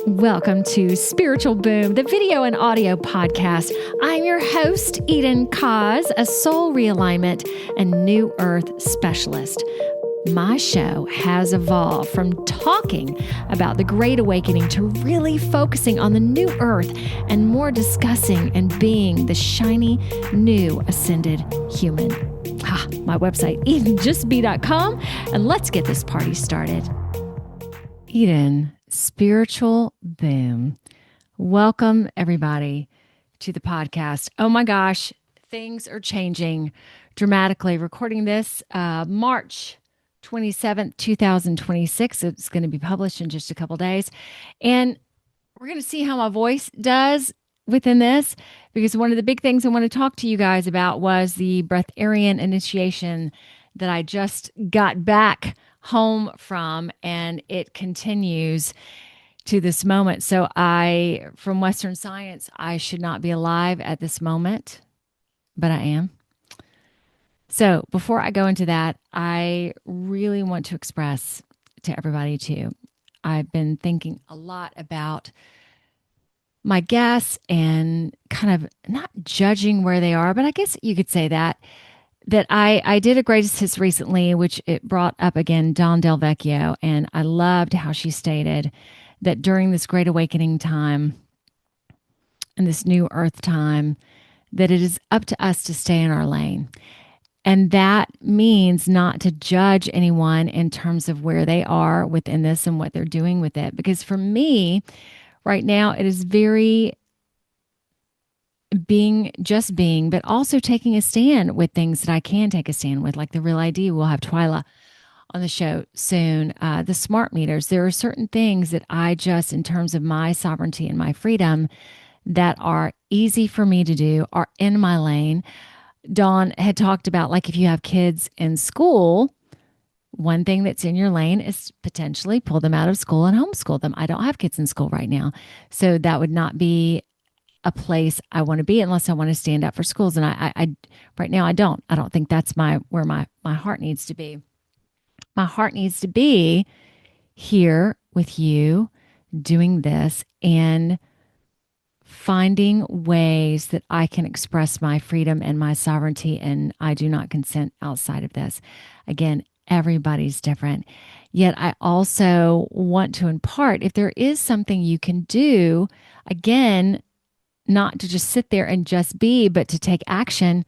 Welcome to Spiritual Boom, the video and audio podcast. I'm your host, Eden Kaz, a soul realignment and new earth specialist. My show has evolved from talking about the Great Awakening to really focusing on the new earth and more discussing and being the shiny, new, ascended human. My website, edenjustbe.com, and let's get this party started. Eden, Spiritual Boom. Welcome, everybody, to the podcast. Oh my gosh, things are changing dramatically. Recording this March 27th, 2026. It's going to be published in just a couple days. And we're going to see how my voice does within this, because one of the big things I want to talk to you guys about was the Breatharian initiation that I just got back home from, and it continues to this moment. So from Western science, I should not be alive at this moment, but I am. So before I go into that, I really want to express to everybody too, I've been thinking a lot about my guests and kind of not judging where they are, but I guess you could say that I did a greatest hits recently, which it brought up again, Don Del Vecchio. And I loved how she stated that during this Great Awakening time and this new earth time, that it is up to us to stay in our lane. And that means not to judge anyone in terms of where they are within this and what they're doing with it. Because for me, right now, it is very just being, but also taking a stand with things that I can take a stand with, like the Real ID. We'll have Twyla on the show soon. The smart meters. There are certain things that I just, in terms of my sovereignty and my freedom, that are easy for me to do, are in my lane. Dawn had talked about, like, if you have kids in school, one thing that's in your lane is potentially pull them out of school and homeschool them. I don't have kids in school right now, so that would not be a place I want to be unless I want to stand up for schools. And I right now I don't think that's where my heart needs to be. My heart needs to be here with you doing this and finding ways that I can express my freedom and my sovereignty. And I do not consent outside of this. Again, everybody's different. Yet I also want to impart, if there is something you can do, again, not to just sit there and just be, but to take action,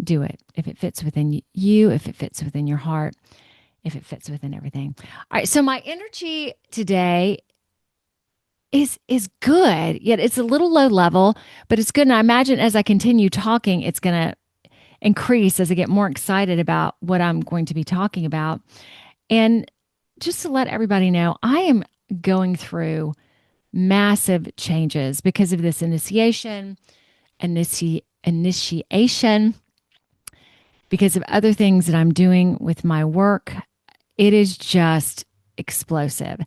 do it. If it fits within you, if it fits within your heart, if it fits within everything. All right. So my energy today is good, yet it's a little low level, but it's good. And I imagine as I continue talking, it's going to increase as I get more excited about what I'm going to be talking about. And just to let everybody know, I am going through massive changes because of this initiation, because of other things that I'm doing with my work. It is just explosive.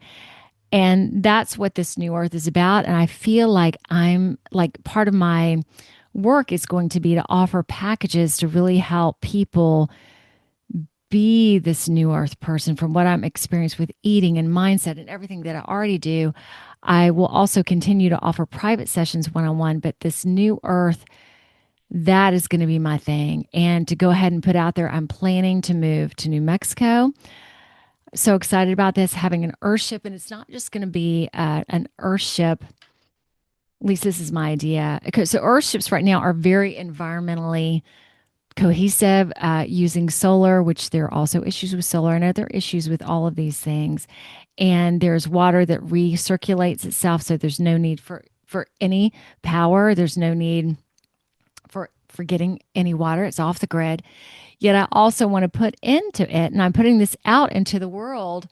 And that's what this new earth is about. And I feel like part of my work is going to be to offer packages to really help people be this new earth person. From what I'm experienced with eating and mindset and everything that I already do, I will also continue to offer private sessions one-on-one, but this new earth, that is going to be my thing. And to go ahead and put out there, I'm planning to move to New Mexico. So excited about this, having an Earthship. And it's not just going to be an Earthship. At least this is my idea. So Earthships right now are very environmentally cohesive, using solar, which there are also issues with solar and other issues with all of these things. And there's water that recirculates itself. So there's no need for any power. There's no need for getting any water. It's off the grid. Yet I also want to put into it, and I'm putting this out into the world.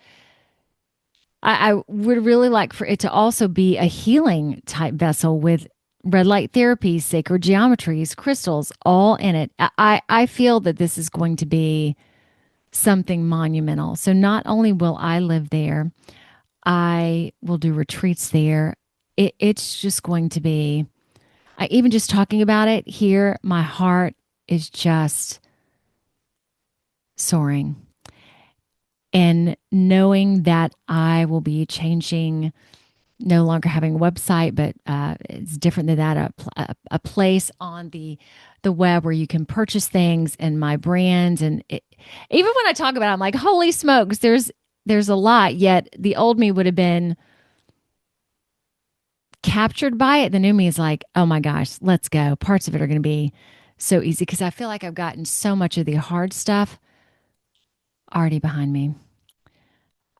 I would really like for it to also be a healing type vessel with red light therapy, sacred geometries, crystals, all in it. I feel that this is going to be something monumental. So not only will I live there, I will do retreats there. It's just going to be, even just talking about it here, my heart is just soaring. And knowing that I will be changing no longer having a website, but it's different than that. A place on the web where you can purchase things and my brand. And even when I talk about it, I'm like, holy smokes, there's a lot. Yet the old me would have been captured by it. The new me is like, oh my gosh, let's go. Parts of it are going to be so easy because I feel like I've gotten so much of the hard stuff already behind me.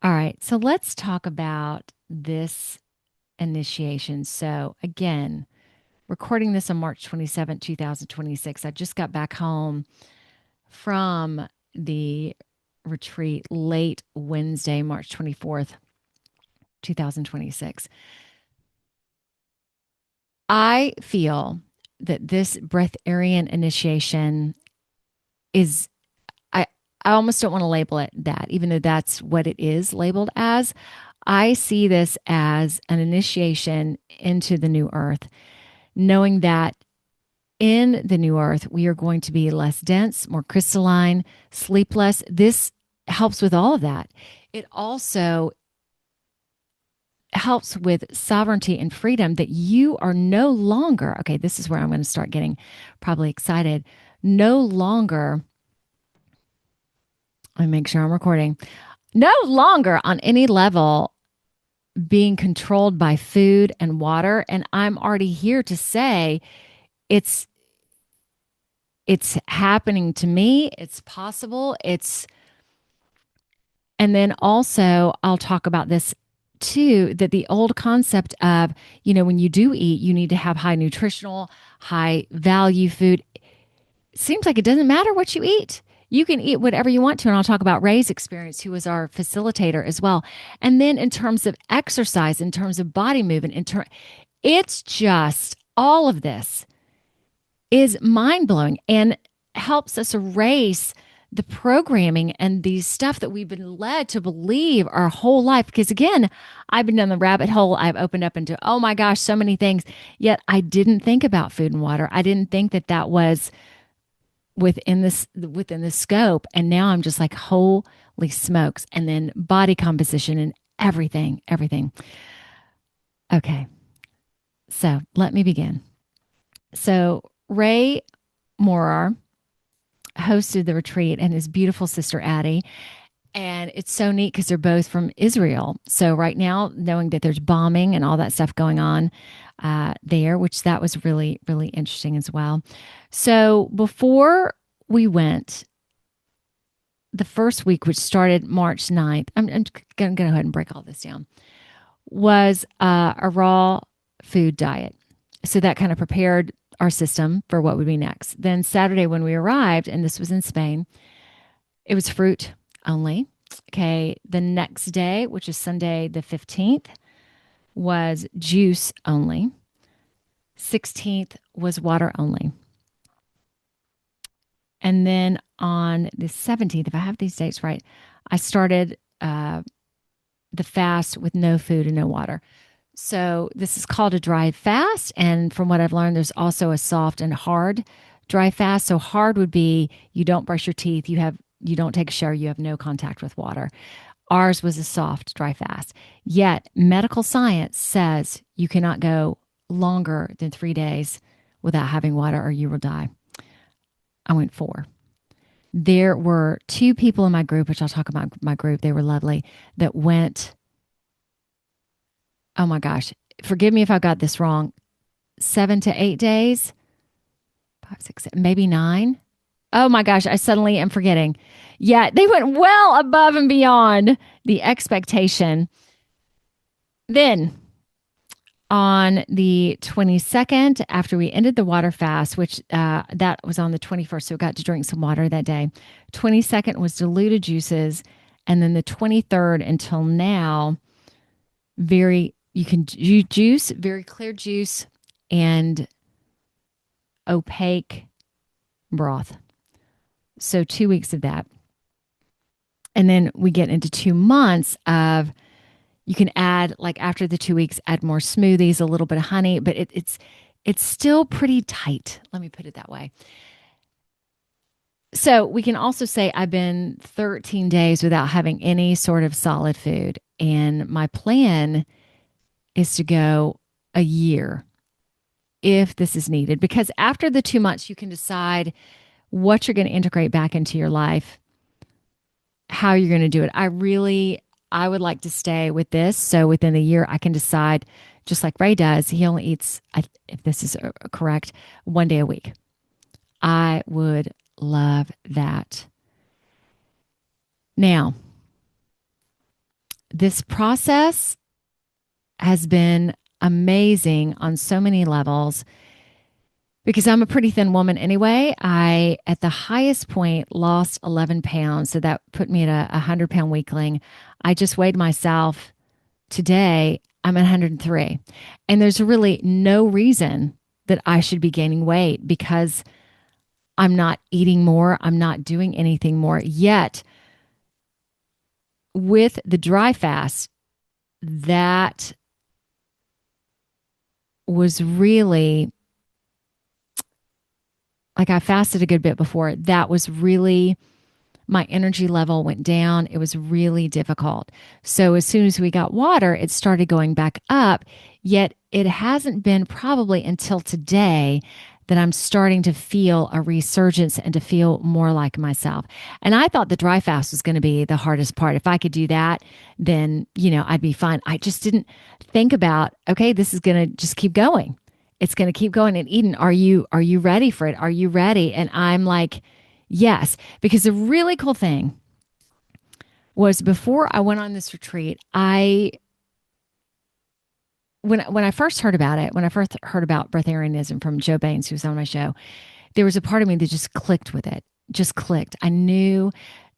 All right, so let's talk about this initiation. So, again, recording this on March 27th, 2026. I just got back home from the retreat late Wednesday, March 24th, 2026. I feel that this Breatharian initiation is, I, I almost don't want to label it that, even though that's what it is labeled as. I see this as an initiation into the new earth, knowing that in the new earth, we are going to be less dense, more crystalline, sleep less. This helps with all of that. It also helps with sovereignty and freedom that you are no longer, okay, this is where I'm going to start getting probably excited, no longer, let me make sure I'm recording, no longer on any level being controlled by food and water. And I'm already here to say it's happening to me. It's possible. And then also I'll talk about this too, that the old concept of, when you do eat, you need to have high nutritional, high value food. It seems like it doesn't matter what you eat. You can eat whatever you want to. And I'll talk about Ray's experience, who was our facilitator as well. And then in terms of exercise, in terms of body movement, it's just all of this is mind blowing and helps us erase the programming and the stuff that we've been led to believe our whole life. Because again, I've been down the rabbit hole. I've opened up into, oh my gosh, so many things. Yet I didn't think about food and water. I didn't think that that was within the scope. And now I'm just like, holy smokes. And then body composition and everything. Okay. So let me begin. So Ray Maor hosted the retreat and his beautiful sister Addie. And it's so neat because they're both from Israel. So right now, knowing that there's bombing and all that stuff going on there, which that was really, really interesting as well. So before we went, the first week, which started March 9th, I'm going to go ahead and break all this down, was a raw food diet. So that kind of prepared our system for what would be next. Then Saturday when we arrived, and this was in Spain, it was fruit only. Okay. The next day, which is Sunday the 15th, was juice only. 16th was water only. And then on the 17th, if I have these dates right, I started the fast with no food and no water. So this is called a dry fast. And from what I've learned, there's also a soft and hard dry fast. So hard would be you don't brush your teeth, you don't take a shower, you have no contact with water. Ours was a soft dry fast. Yet medical science says you cannot go longer than 3 days without having water or you will die. I went 4. There were 2 people in my group, which I'll talk about my group. They were lovely, that went, oh my gosh, forgive me if I got this wrong, 7 to 8 days, 5, 6, 7, maybe 9. Oh my gosh, I suddenly am forgetting. Yeah, they went well above and beyond the expectation. Then on the 22nd, after we ended the water fast, which that was on the 21st, so we got to drink some water that day. 22nd was diluted juices. And then the 23rd until now, you can juice, very clear juice, and opaque broth. So 2 weeks of that. And then we get into 2 months of, you can add, like after the 2 weeks, add more smoothies, a little bit of honey, but it's still pretty tight. Let me put it that way. So we can also say I've been 13 days without having any sort of solid food. And my plan is to go a year if this is needed, because after the 2 months, you can decide what you're going to integrate back into your life, how you're going to do it. I would like to stay with this. So within the year, I can decide, just like Ray does, he only eats, if this is correct, 1 day a week. I would love that. Now, this process has been amazing on so many levels because I'm a pretty thin woman anyway. I, at the highest point, lost 11 pounds. So that put me at a 100-pound weakling. I just weighed myself today. I'm at 103. And there's really no reason that I should be gaining weight because I'm not eating more. I'm not doing anything more. Yet, with the dry fast, that was really, like, I fasted a good bit before. That was really, my energy level went down. It was really difficult. So as soon as we got water, it started going back up. Yet it hasn't been probably until today that I'm starting to feel a resurgence and to feel more like myself. And I thought the dry fast was going to be the hardest part. If I could do that, then, I'd be fine. I just didn't think about, okay, this is going to just keep going. It's going to keep going. And Eden, are you ready for it? Are you ready? And I'm like, yes, because the really cool thing was before I went on this retreat, when I first heard about it, when I first heard about Breatharianism from Joe Baines, who was on my show, there was a part of me that just clicked with it, just clicked. I knew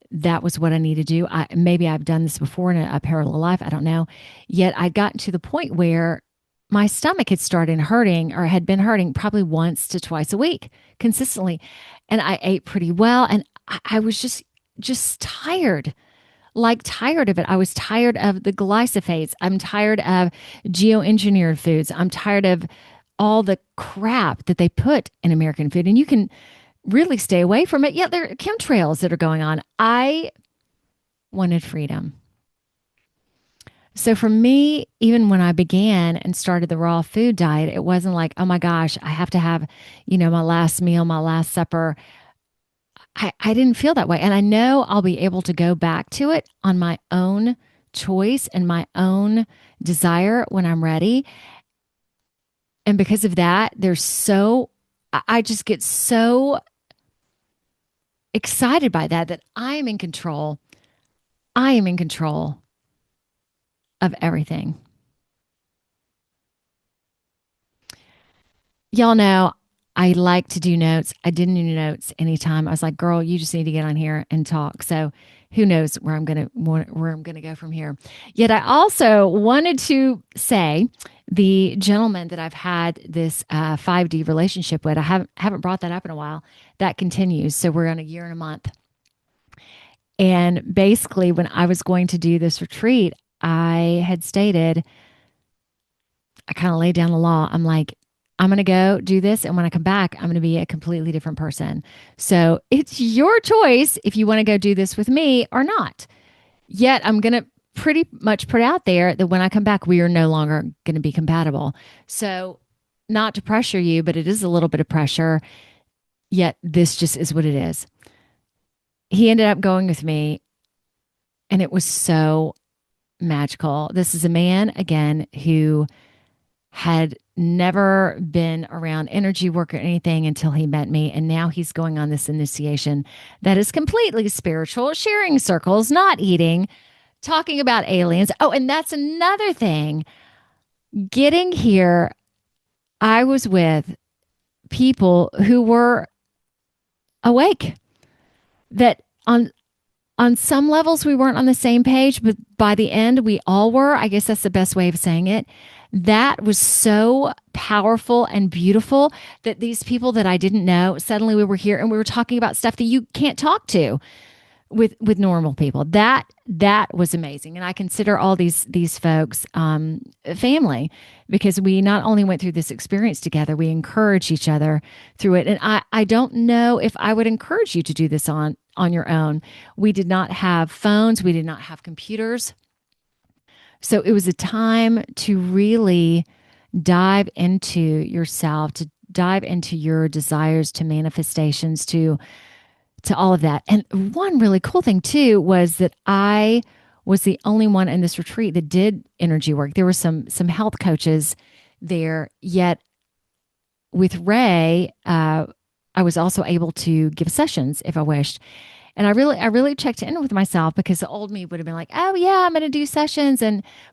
that was what I needed to do. Maybe I've done this before in a parallel life. I don't know. Yet I'd gotten to the point where my stomach had started hurting or had been hurting probably once to twice a week consistently. And I ate pretty well. And I was just tired. Like tired of it. I was tired of the glyphosates. I'm tired of geoengineered foods. I'm tired of all the crap that they put in American food. And you can really stay away from it. Yet there are chemtrails that are going on. I wanted freedom. So for me, even when I began and started the raw food diet, it wasn't like, oh my gosh, I have to have, my last meal, my last supper. I didn't feel that way. And I know I'll be able to go back to it on my own choice and my own desire when I'm ready. And because of that, I just get so excited by that I am in control. I am in control of everything. Y'all know I like to do notes. I didn't do notes anytime. I was like, girl, you just need to get on here and talk. So who knows where I'm gonna go from here. Yet I also wanted to say the gentleman that I've had this 5D relationship with, I haven't brought that up in a while. That continues. So we're on a year and a month. And basically, when I was going to do this retreat, I had stated, I kind of laid down the law. I'm like, I'm going to go do this. And when I come back, I'm going to be a completely different person. So it's your choice if you want to go do this with me or not. Yet I'm going to pretty much put out there that when I come back, we are no longer going to be compatible. So not to pressure you, but it is a little bit of pressure. Yet this just is what it is. He ended up going with me and it was so magical. This is a man, again, who had never been around energy work or anything until he met me. And now he's going on this initiation that is completely spiritual, sharing circles, not eating, talking about aliens. Oh, and that's another thing. Getting here, I was with people who were awake, that on some levels we weren't on the same page, but by the end we all were. I guess that's the best way of saying it. That was so powerful and beautiful that these people that I didn't know, suddenly we were here and we were talking about stuff that you can't talk to with normal people. That was amazing. And I consider all these folks family, because we not only went through this experience together, we encourage each other through it. And I don't know if I would encourage you to do this on your own. We did not have phones. We did not have computers. So it was a time to really dive into yourself, to dive into your desires, to manifestations, to all of that. And one really cool thing too was that I was the only one in this retreat that did energy work. There were some health coaches there, yet with Ray, I was also able to give sessions if I wished. And I really checked in with myself, because the old me would have been like, oh yeah, I'm going to do sessions.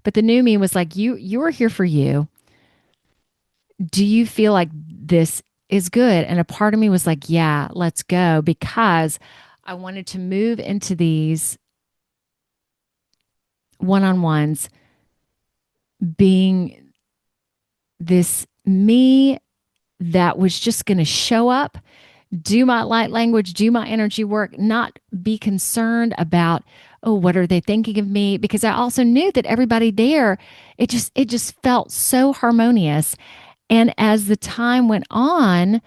But the new me was like, you are here for you. Do you feel like this is good? And a part of me was like, yeah, let's go, because I wanted to move into these one-on-ones being this me that was just going to show up, do my light language, do my energy work, not be concerned about, oh, what are they thinking of me? Because I also knew that everybody there, it just felt so harmonious. And as the time went on,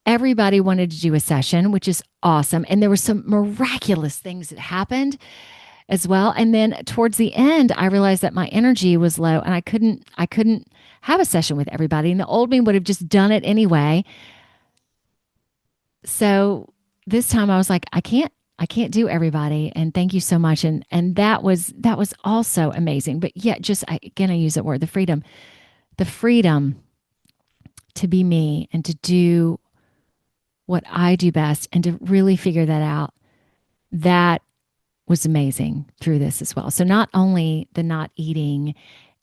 everybody wanted to do a session, which is awesome. And there were some miraculous things that happened as well. And then towards the end, I realized that my energy was low and I couldn't have a session with everybody. And the old me would have just done it anyway. So this time I was like, I can't do everybody. And thank you so much. And that was also amazing. But yet again, I use that word, the freedom to be me and to do what I do best and to really figure that out. That was amazing through this as well. So not only the not eating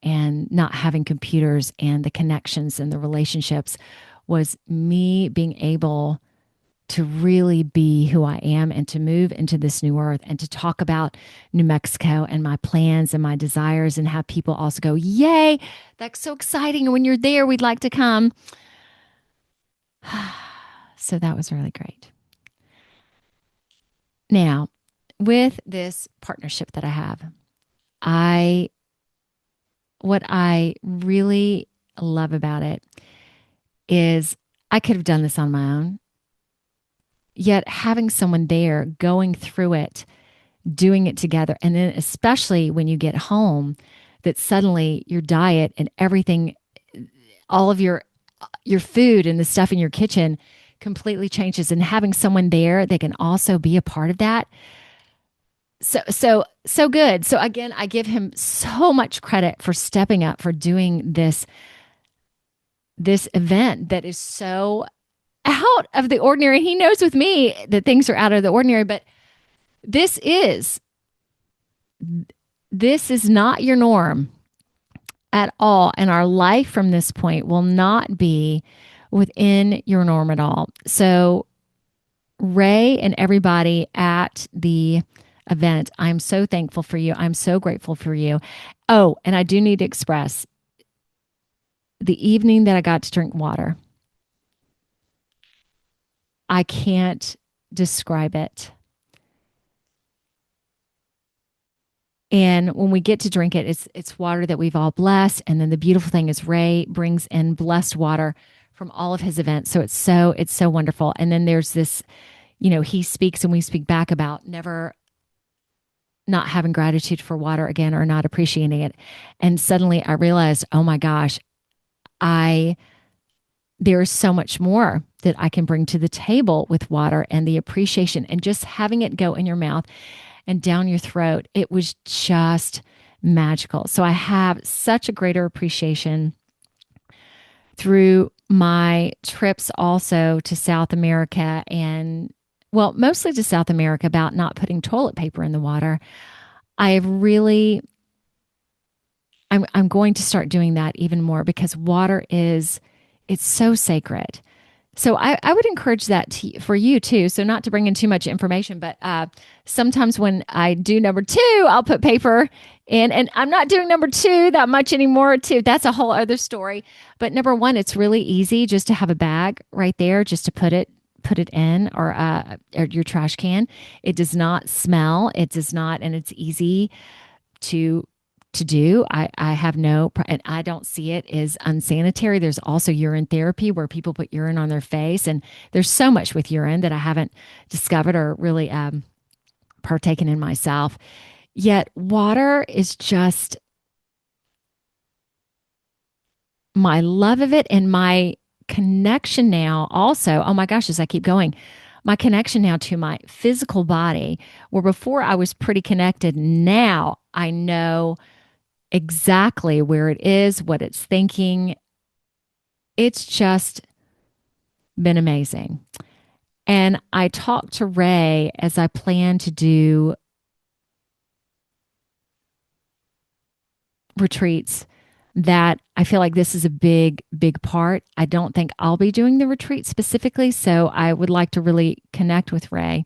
and not having computers and the connections and the relationships, was me being able to really be who I am and to move into this new earth and to talk about New Mexico and my plans and my desires, and have people also go, yay, that's so exciting. And when you're there, we'd like to come. So that was really great. Now, with this partnership that I have, what I really love about it is I could have done this on my own. Yet having someone there going through it, doing it together, and then especially when you get home, that suddenly your diet and everything, all of your food and the stuff in your kitchen completely changes, and having someone there that can also be a part of that. So good. So again, I give him so much credit for stepping up, for doing this event that is so out of the ordinary. He knows with me that things are out of the ordinary, but this is not your norm at all. And our life from this point will not be within your norm at all. So Ray and everybody at the event, I'm so thankful for you. I'm so grateful for you. Oh, and I do need to express the evening that I got to drink water. I can't describe it. And when we get to drink it, it's water that we've all blessed. And then the beautiful thing is Ray brings in blessed water from all of his events. So it's so wonderful. And then there's this, he speaks and we speak back about never not having gratitude for water again, or not appreciating it. And suddenly I realized, oh my gosh, there is so much more that I can bring to the table with water, and the appreciation and just having it go in your mouth and down your throat. It was just magical. So I have such a greater appreciation through my trips also to South America, and mostly to South America, about not putting toilet paper in the water. I'm going to start doing that even more, because water it's so sacred. So I would encourage that for you too. So not to bring in too much information, but sometimes when I do number 2, I'll put paper in, and I'm not doing number 2 that much anymore too. That's a whole other story. But number 1, it's really easy just to have a bag right there, just to put it in, or your trash can. It does not smell. It does not, and it's easy to do. I have and I don't see it as unsanitary. There's also urine therapy where people put urine on their face. And there's so much with urine that I haven't discovered or really partaken in myself. Yet water is just my love of it and my connection now also, oh my gosh, as I keep going, my connection now to my physical body, where before I was pretty connected, now I know exactly where it is, what it's thinking. It's just been amazing. And I talked to Ray as I plan to do retreats that I feel like this is a big, big part. I don't think I'll be doing the retreat specifically. So I would like to really connect with Ray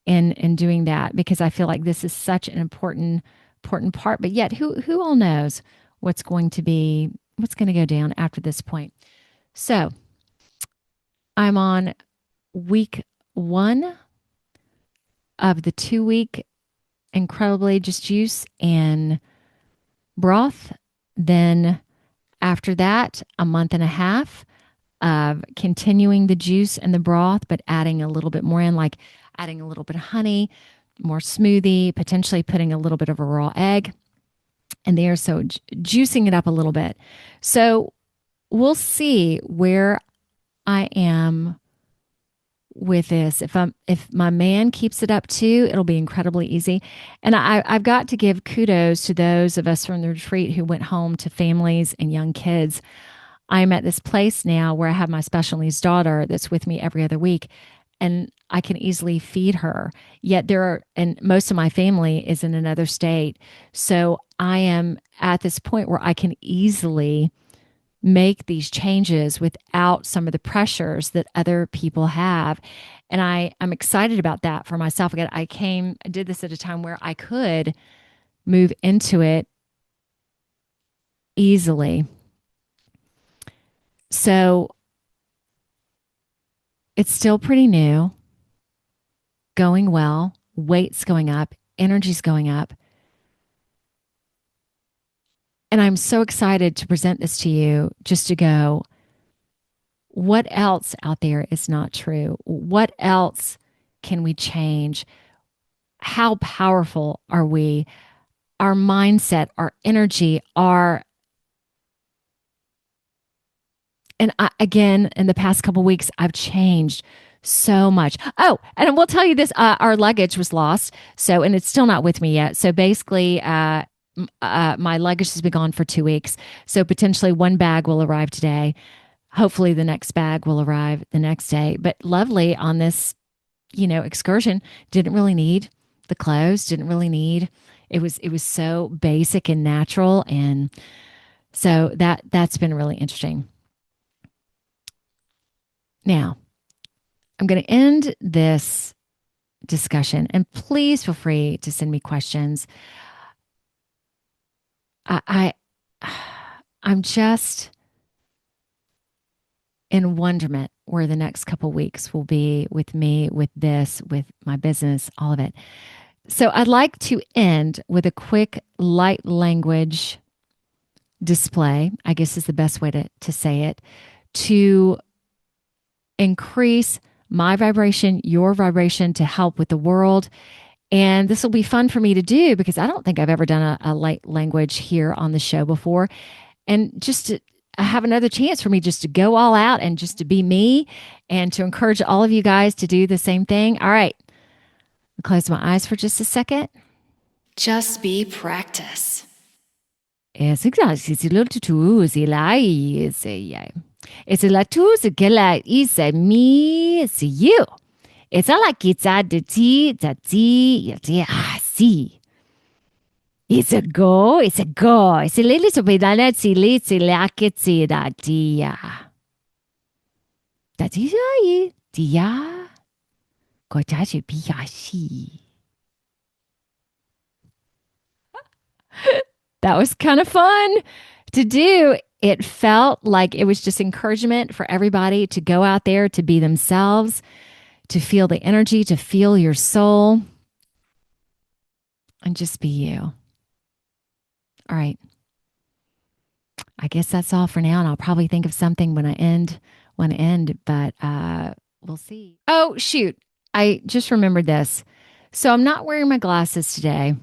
in doing that, because I feel like this is such an important part. But yet who all knows what's going to go down after this point. So I'm on week 1 of the 2-week incredibly just juice and broth. Then after that, a month and a half of continuing the juice and the broth, but adding a little bit more in, like adding a little bit of honey, more smoothie, potentially putting a little bit of a raw egg in there. So juicing it up a little bit. So we'll see where I am with this. If my man keeps it up too, it'll be incredibly easy. And I've got to give kudos to those of us from the retreat who went home to families and young kids. I'm at this place now where I have my special needs daughter that's with me every other week, and I can easily feed her. Yet and most of my family is in another state. So I am at this point where I can easily make these changes without some of the pressures that other people have. And I'm excited about that for myself. Again, I did this at a time where I could move into it easily. So it's still pretty new, going well, weight's going up, energy's going up. And I'm so excited to present this to you, just to go, what else out there is not true? What else can we change? How powerful are we? Our mindset, our energy, again, in the past couple of weeks, I've changed so much. Oh, and we'll tell you this, our luggage was lost. So, and it's still not with me yet. So basically, my luggage has been gone for 2 weeks. So potentially one bag will arrive today. Hopefully the next bag will arrive the next day. But lovely on this, excursion, didn't really need the clothes, didn't really need, it was so basic and natural. And so that's been really interesting. Now, I'm going to end this discussion, and please feel free to send me questions. I'm just in wonderment where the next couple weeks will be with me, with this, with my business, all of it. So I'd like to end with a quick light language display, I guess is the best way to say it, to increase my vibration, your vibration, to help with the world. And this will be fun for me to do because I don't think I've ever done a light language here on the show before. And just to have another chance for me just to go all out and just to be me, and to encourage all of you guys to do the same thing. All right. I'll close my eyes for just a second. Just be practice. It's la tu se que la is me it's you. It's a like it's a the t see. It's a go. It's a little so be that it's like it's that dia. That is I dia. Go touch it be see. That was kind of fun to do. It felt like it was just encouragement for everybody to go out there, to be themselves, to feel the energy, to feel your soul, and just be you. All right. I guess that's all for now, and I'll probably think of something when I end, but we'll see. Oh, shoot. I just remembered this. So I'm not wearing my glasses today.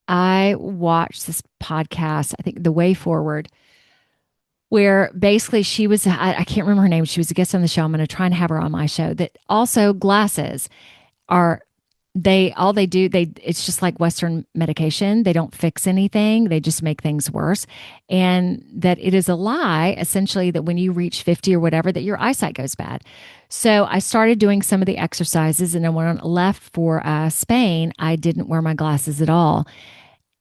I watched this podcast, I think The Way Forward, where basically she was, I can't remember her name. She was a guest on the show. I'm going to try and have her on my show. That also glasses are, all they do, it's just like Western medication. They don't fix anything. They just make things worse. And that it is a lie, essentially, that when you reach 50 or whatever, that your eyesight goes bad. So I started doing some of the exercises, and then when I left for Spain, I didn't wear my glasses at all.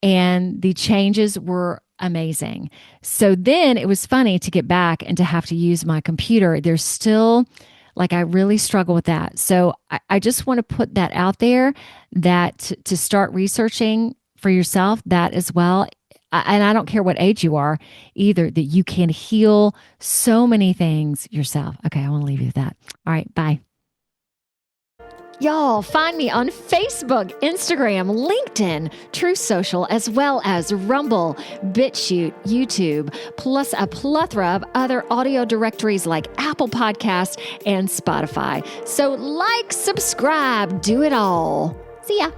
And the changes were amazing. So then it was funny to get back and to have to use my computer. There's still, like, I really struggle with that. So I just want to put that out there, that to start researching for yourself that as well. And I don't care what age you are either, that you can heal so many things yourself. Okay, I want to leave you with that. All right, bye. Y'all, find me on Facebook, Instagram, LinkedIn, True Social, as well as Rumble, BitChute, YouTube, plus a plethora of other audio directories like Apple Podcasts and Spotify. So like, subscribe, do it all. See ya.